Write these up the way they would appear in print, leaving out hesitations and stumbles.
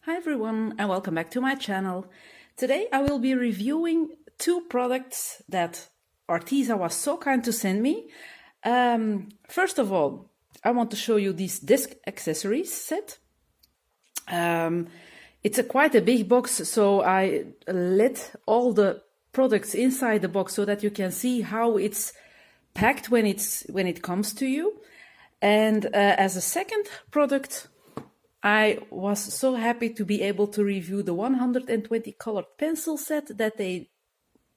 Hi everyone and welcome back to my channel. Today I will be reviewing two products that Arteza was so kind to send me. First of all, I want to show you this desk accessories set. It's quite a big box, so I let all the products inside the box so that you can see how it's packed when it comes to you. And as a second product, I was so happy to be able to review the 120 colored pencil set that they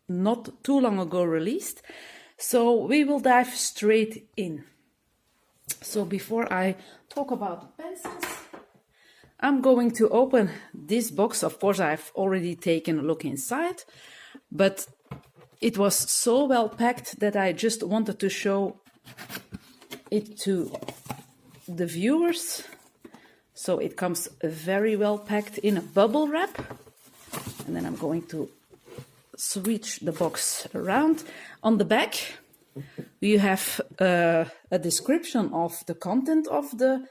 not too long ago released. So we will dive straight in. So before I talk about the pencils, I'm going to open this box. Of course, I've already taken a look inside, but it was so well packed that I just wanted to show it to the viewers. So it comes very well packed in a bubble wrap. And then I'm going to switch the box around. On the back, you have a description of the content of the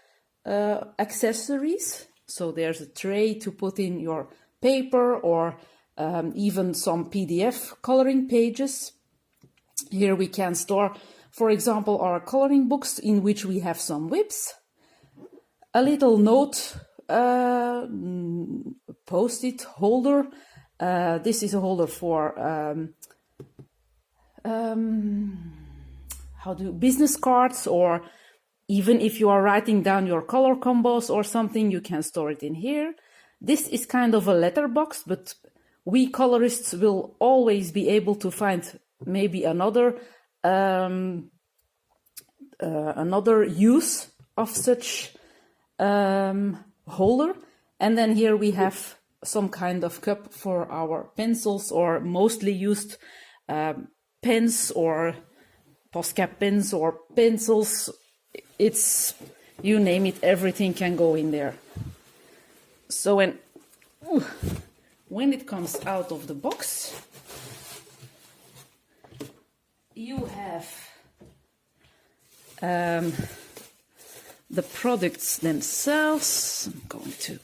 accessories. So there's a tray to put in your paper or even some PDF coloring pages. Here we can store, for example, our coloring books in which we have some whips. A little note post-it holder. This is a holder for business cards, or even if you are writing down your color combos or something, you can store it in here. This is kind of a letterbox, but we colorists will always be able to find maybe another use of such holder. And then here we have some kind of cup for our pencils or mostly used pens or Posca pens or pencils. It's, you name it, everything can go in there. So when it comes out of the box, you have the products themselves. I'm going to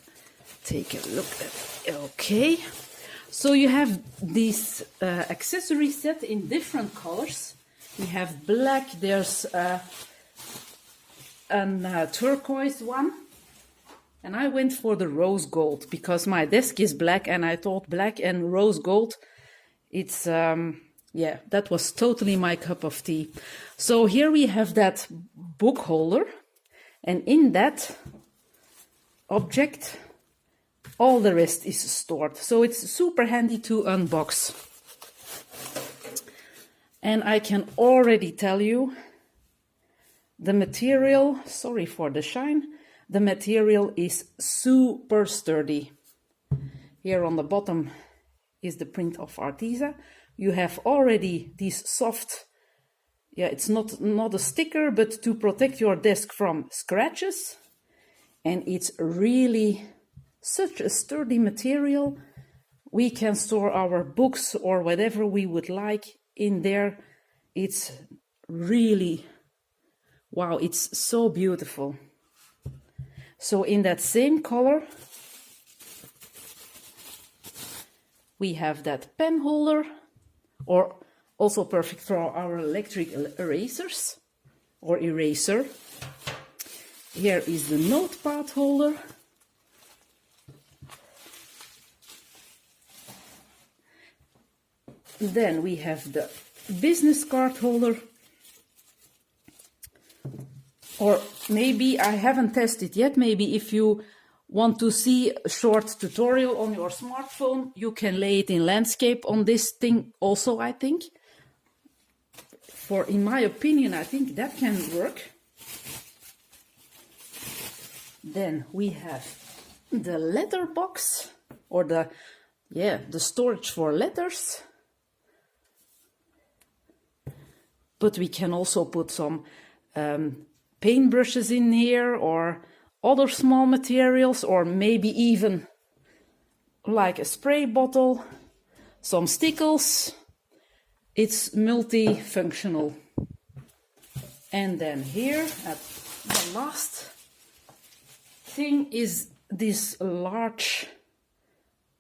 take a look at it. Okay, so you have this accessory set in different colors. We have black, there's a turquoise one, and I went for the rose gold because my desk is black and I thought black and rose gold, it's yeah, that was totally my cup of tea. So here we have that book holder, and in that object all the rest is stored. So it's super handy to unbox. And I can already tell you the material, sorry for the shine, the material is super sturdy. Here on the bottom is the print of Arteza. You have already these soft, yeah, it's not a sticker, but to protect your desk from scratches. And it's really such a sturdy material. We can store our books or whatever we would like in there. It's really, wow, it's so beautiful. So in that same color, we have that pen holder, or also perfect for our electric erasers or eraser. Here is the notepad holder. Then we have the business card holder. Or maybe, I haven't tested yet, maybe if you want to see a short tutorial on your smartphone, you can lay it in landscape on this thing also, I think. For, in my opinion, I think that can work. Then we have the letter box, or the storage for letters. But we can also put some paintbrushes in here, or other small materials, or maybe even like a spray bottle, some stickles. It's multifunctional. And then here, at the last thing is this large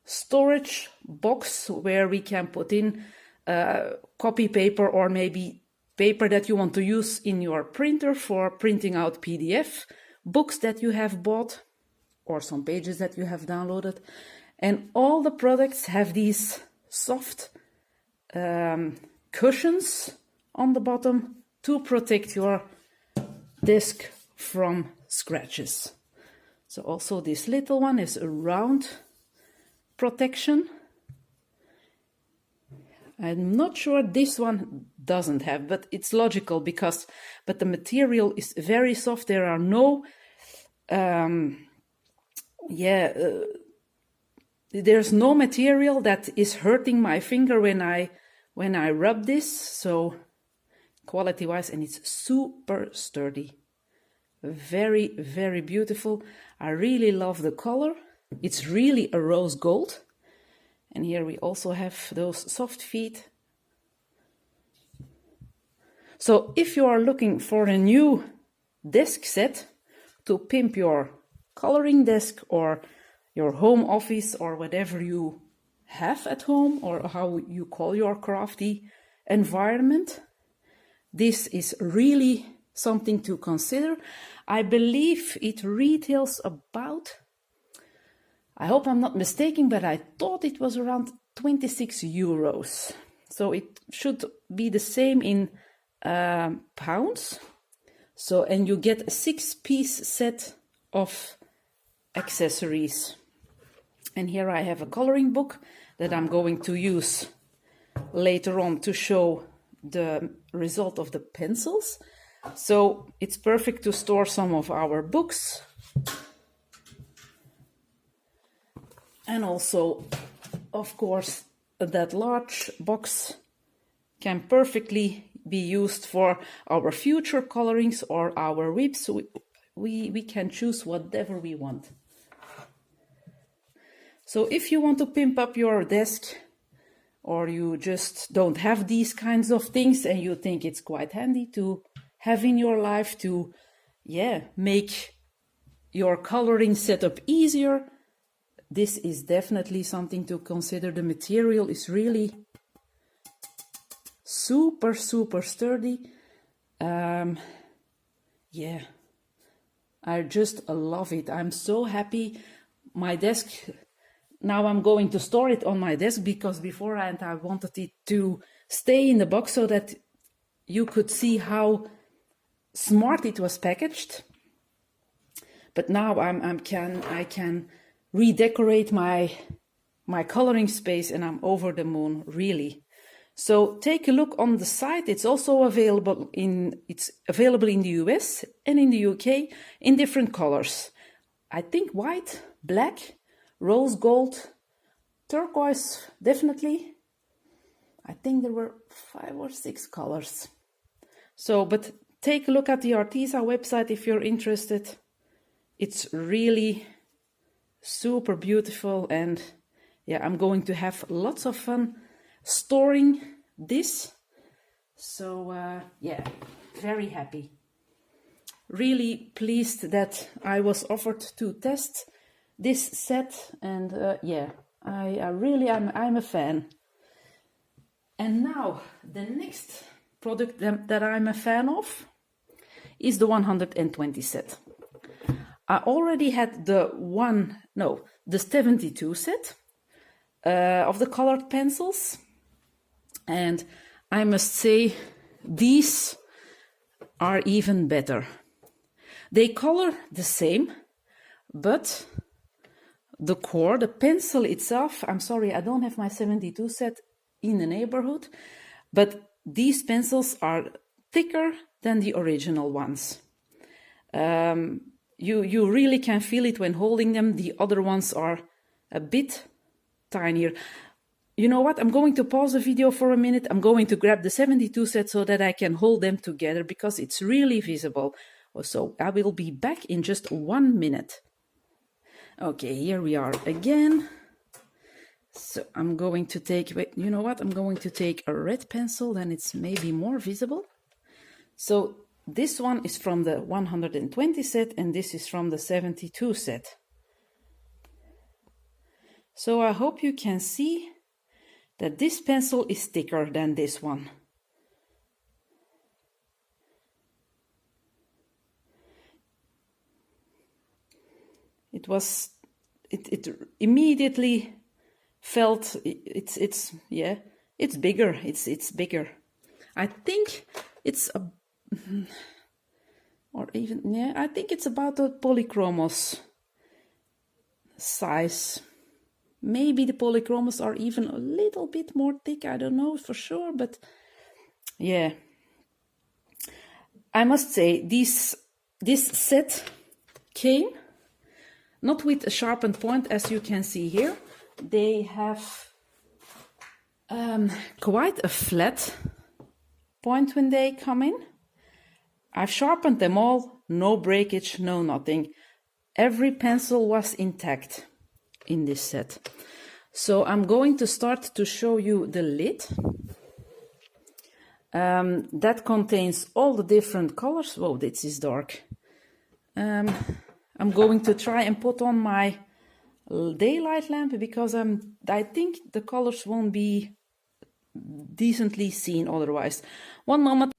storage box where we can put in copy paper or maybe paper that you want to use in your printer for printing out PDF, books that you have bought or some pages that you have downloaded. And all the products have these soft cushions on the bottom to protect your desk from scratches. So also this little one is a round protection. I'm not sure this one doesn't have, but it's logical but the material is very soft. There are no, there's no material that is hurting my finger when I rub this. So quality-wise, and it's super sturdy. Very, very beautiful. I really love the color. It's really a rose gold. And here we also have those soft feet. So if you are looking for a new desk set to pimp your coloring desk or your home office or whatever you have at home or how you call your crafty environment, this is really something to consider. I believe it retails about, I hope I'm not mistaken, but I thought it was around 26 euros. So it should be the same in pounds. So, and you get a 6-piece set of accessories. And here I have a coloring book that I'm going to use later on to show the result of the pencils. So it's perfect to store some of our books. And also, of course, that large box can perfectly be used for our future colorings or our whips. We can choose whatever we want. So if you want to pimp up your desk, or you just don't have these kinds of things and you think it's quite handy to have in your life to, make your coloring setup easier, this is definitely something to consider. The material is really super, super sturdy. I just love it. I'm so happy. My desk, now I'm going to store it on my desk because beforehand I wanted it to stay in the box so that you could see how smart it was packaged. But now I can redecorate my coloring space and I'm over the moon, really. So take a look on the site. It's also available in the US and in the UK in different colors. I think white, black, rose gold, turquoise, definitely. I think there were 5 or 6 colors. So, but take a look at the Arteza website if you're interested. It's really super beautiful, and I'm going to have lots of fun storing this. So very happy. Really pleased that I was offered to test this set, and I'm a fan. And now the next product that I'm a fan of is the 120 set. I already had the 72 set of the colored pencils, and I must say these are even better. They color the same, but the core, the pencil itself, I'm sorry, I don't have my 72 set in the neighborhood, but these pencils are thicker than the original ones. You really can feel it when holding them. The other ones are a bit tinier. You know what? I'm going to pause the video for a minute. I'm going to grab the 72 set so that I can hold them together because it's really visible. So I will be back in just 1 minute. Okay, here we are again. So I'm going to take, you know what? I'm going to take a red pencil, then it's maybe more visible. So this one is from the 120 set and this is from the 72 set. So I hope you can see that this pencil is thicker than this one. It immediately felt it's bigger. It's bigger. I think it's a, or even, yeah, I think it's about the Polychromos size. Maybe the Polychromos are even a little bit more thick. I don't know for sure, but yeah. I must say this set came not with a sharpened point, as you can see here. They have quite a flat point when they come in. I've sharpened them all, no breakage, no nothing. Every pencil was intact in this set. So I'm going to start to show you the lid. That contains all the different colors. Whoa, this is dark. I'm going to try and put on my daylight lamp because I think the colors won't be decently seen otherwise. One moment.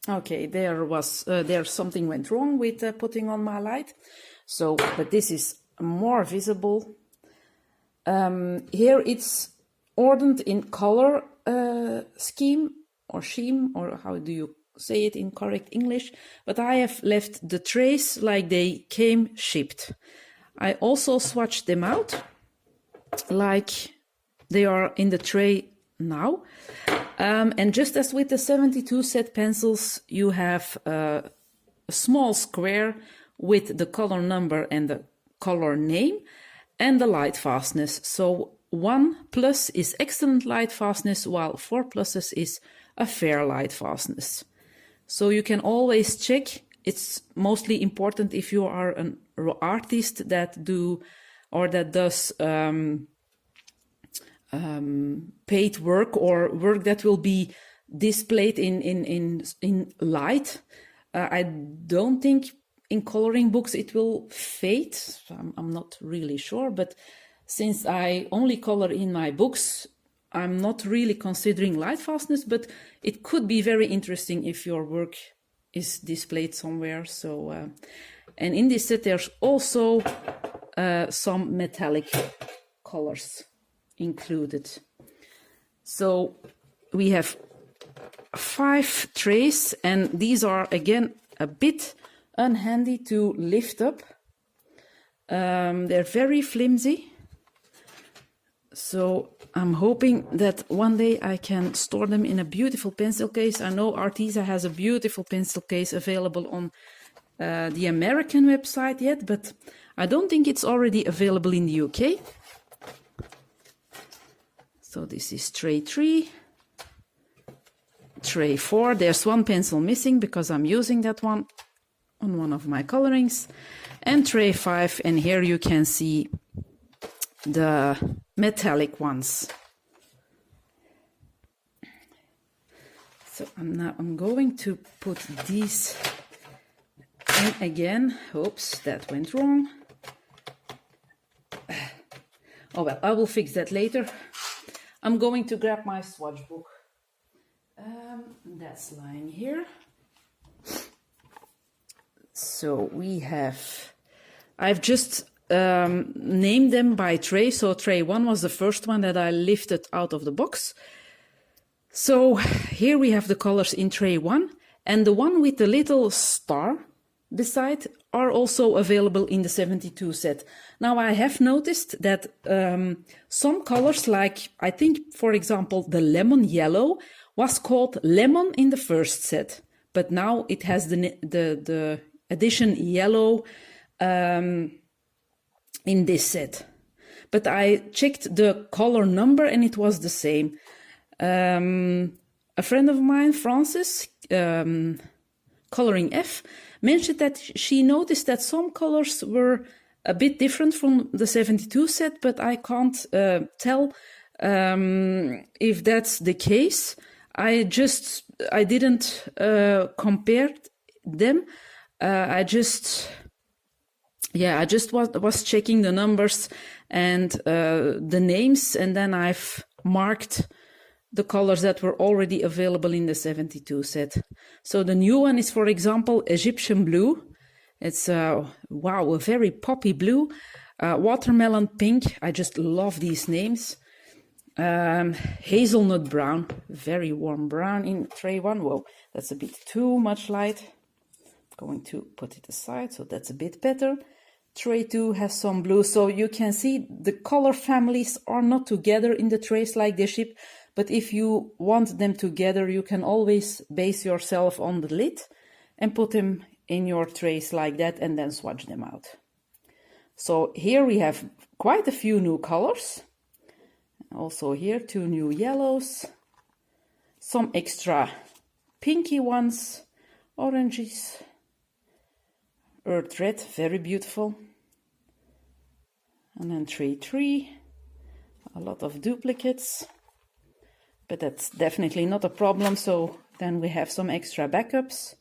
Okay, there's something went wrong with putting on my light. So, but this is more visible. Here it's ordered in color scheme or how do you say it in correct English, but I have left the trays like they came shipped. I also swatched them out like they are in the tray now. And just as with the 72 set pencils, you have a small square with the color number and the color name and the light fastness. So 1+ is excellent light fastness, while 4+ is a fair light fastness. So you can always check. It's mostly important if you are an artist that does paid work or work that will be displayed in light. I don't think in coloring books it will fade. I'm not really sure, but since I only color in my books, I'm not really considering light fastness, but it could be very interesting if your work is displayed somewhere. So, and in this set there's also some metallic colors included. So we have 5 trays, and these are again a bit unhandy to lift up. They're very flimsy. So I'm hoping that one day I can store them in a beautiful pencil case. I know Arteza has a beautiful pencil case available on the American website yet, but I don't think it's already available in the UK. So this is tray 3, tray 4. There's one pencil missing because I'm using that one on one of my colorings. And tray 5, and here you can see the metallic ones. So I'm going to put these in again. Oops, that went wrong. Oh well, I will fix that later. I'm going to grab my swatch book. That's lying here. So I've just named them by tray. So tray 1 was the first one that I lifted out of the box. So here we have the colors in tray 1, and the one with the little star beside are also available in the 72 set. Now I have noticed that some colors, like I think for example the lemon yellow was called lemon in the first set, but now it has the addition yellow in this set. But I checked the color number and it was the same. A friend of mine, Frances, coloring F, mentioned that she noticed that some colors were a bit different from the 72 set, but I can't tell if that's the case. I didn't compare them. I just was checking the numbers, and the names, and then I've marked the colors that were already available in the 72 set. So the new one is, for example, Egyptian blue. It's wow, a very poppy blue. Watermelon pink, I just love these names. Hazelnut brown, very warm brown in tray 1. Whoa, that's a bit too much light. I'm going to put it aside, so that's a bit better. Tray 2 has some blue, so you can see the color families are not together in the trays like they ship, but if you want them together, you can always base yourself on the lid and put them in your trays like that and then swatch them out. So here we have quite a few new colors. Also here 2 new yellows, some extra pinky ones, oranges, earth red, very beautiful. And then tray 3, a lot of duplicates, but that's definitely not a problem. So then we have some extra backups.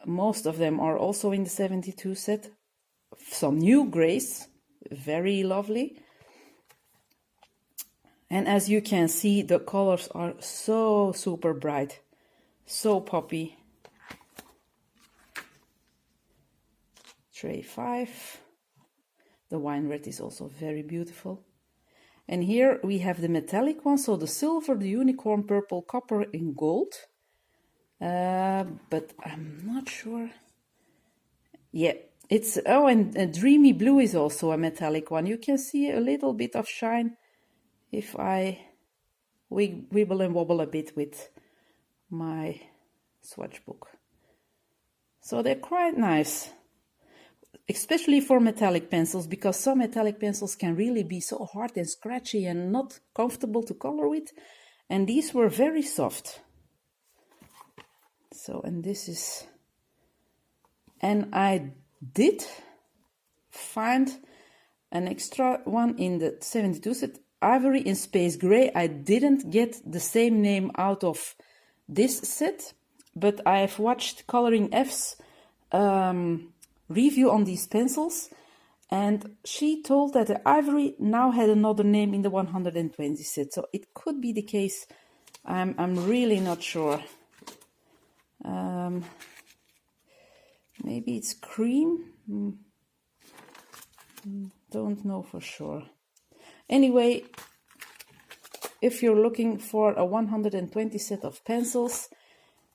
Most of them are also in the 72 set. Some new grays, very lovely. And as you can see, the colors are so super bright, so poppy. Tray 5. The wine red is also very beautiful. And here we have the metallic one, so the silver, the unicorn purple, copper and gold. But I'm not sure. Yeah, it's, oh, and a dreamy blue is also a metallic one. You can see a little bit of shine if I wibble and wobble a bit with my swatch book. So they're quite nice, especially for metallic pencils, because some metallic pencils can really be so hard and scratchy and not comfortable to color with, and these were very soft. So, and this is, and I did find an extra one in the 72 set, Ivory in Space Gray. I didn't get the same name out of this set, but I've watched Coloring F's review on these pencils, and she told that the Ivory now had another name in the 120 set, so it could be the case. I'm really not sure. Maybe it's cream. Don't know for sure. Anyway, if you're looking for a 120 set of pencils,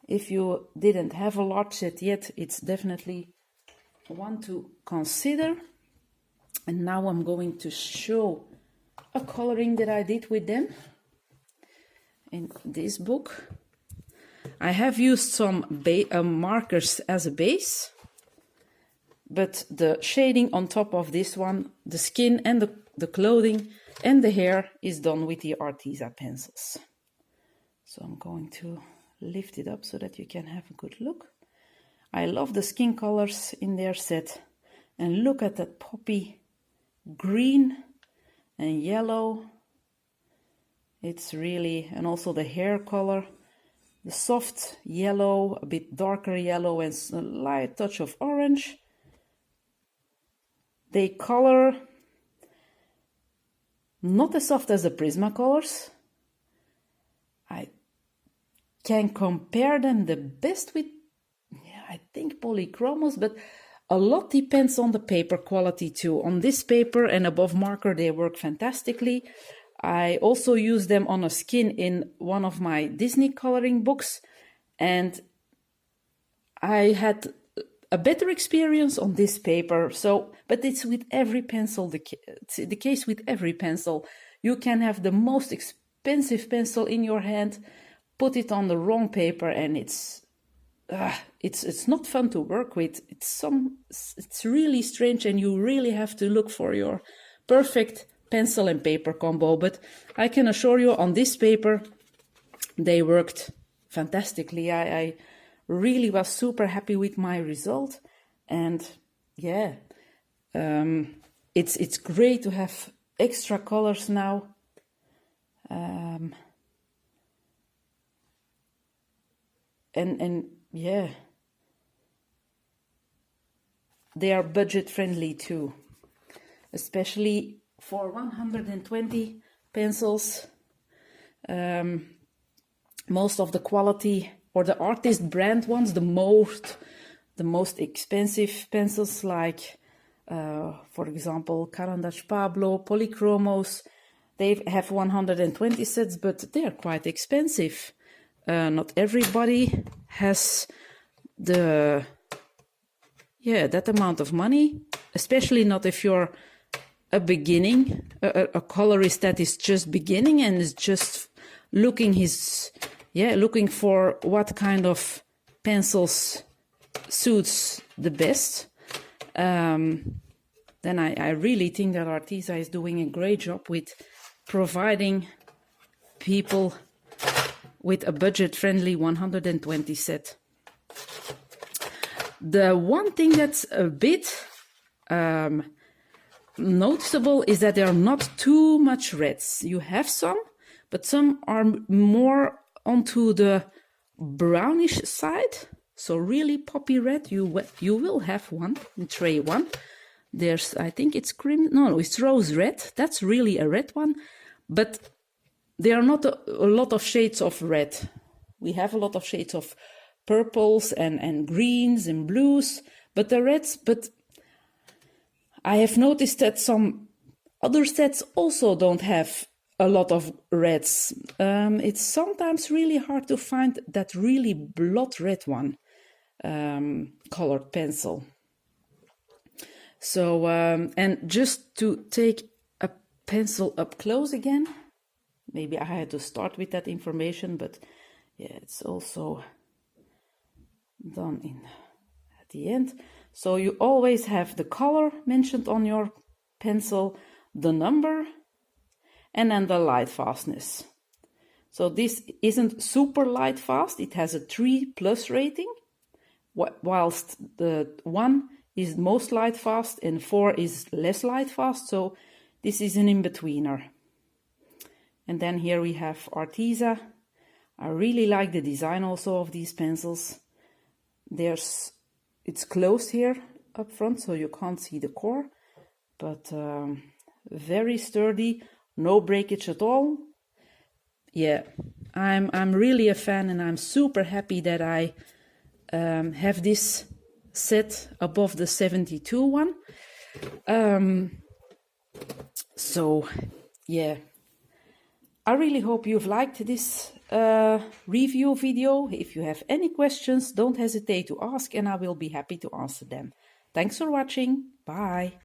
if you didn't have a large set yet, it's definitely one to consider. And now I'm going to show a coloring that I did with them in this book. I have used some markers as a base, but the shading on top of this one, the skin and the clothing and the hair is done with the Arteza pencils. So I'm going to lift it up so that you can have a good look. I love the skin colors in their set, and look at that poppy green and yellow. It's really, and also the hair color, the soft yellow, a bit darker yellow, and a light touch of orange. They color not as soft as the Prismacolors. I can compare them the best with, I think, Polychromos, but a lot depends on the paper quality too. On this paper and above marker, they work fantastically. I also use them on a skin in one of my Disney coloring books, and I had a better experience on this paper. So, but it's with every pencil, it's the case with every pencil. You can have the most expensive pencil in your hand, put it on the wrong paper, and it's not fun to work with. It's really strange, and you really have to look for your perfect pencil and paper combo. But I can assure you, on this paper, they worked fantastically. I really was super happy with my result, and yeah, it's great to have extra colors now. And yeah, they are budget friendly too, especially for 120 pencils. Most of the quality or the artist brand ones, the most expensive pencils, like for example Carandash Pablo, Polychromos, they have 120 sets, but they're quite expensive. Not everybody has that amount of money, especially not if you're a colorist that is just beginning and is just looking for what kind of pencils suits the best. Then I really think that Arteza is doing a great job with providing people with a budget-friendly 120 set. The one thing that's a bit noticeable is that there are not too much reds. You have some, but some are more onto the brownish side. So really poppy red, you will have one in tray 1. There's, I think it's it's rose red. That's really a red one, but there are not a lot of shades of red. We have a lot of shades of purples and greens and blues, but the reds, but I have noticed that some other sets also don't have a lot of reds. It's sometimes really hard to find that really blood red one, colored pencil. So, and just to take a pencil up close again, maybe I had to start with that information, but yeah, it's also done at the end. So you always have the color mentioned on your pencil, the number, and then the light fastness. So this isn't super light fast. It has a 3+ rating, whilst the 1 is most light fast and 4 is less light fast. So this is an in-betweener. And then here we have Arteza. I really like the design also of these pencils. It's closed here up front, so you can't see the core, but very sturdy, no breakage at all. Yeah, I'm really a fan, and I'm super happy that I have this set above the 72 one. So yeah, I really hope you've liked this review video. If you have any questions, don't hesitate to ask, and I will be happy to answer them. Thanks for watching. Bye.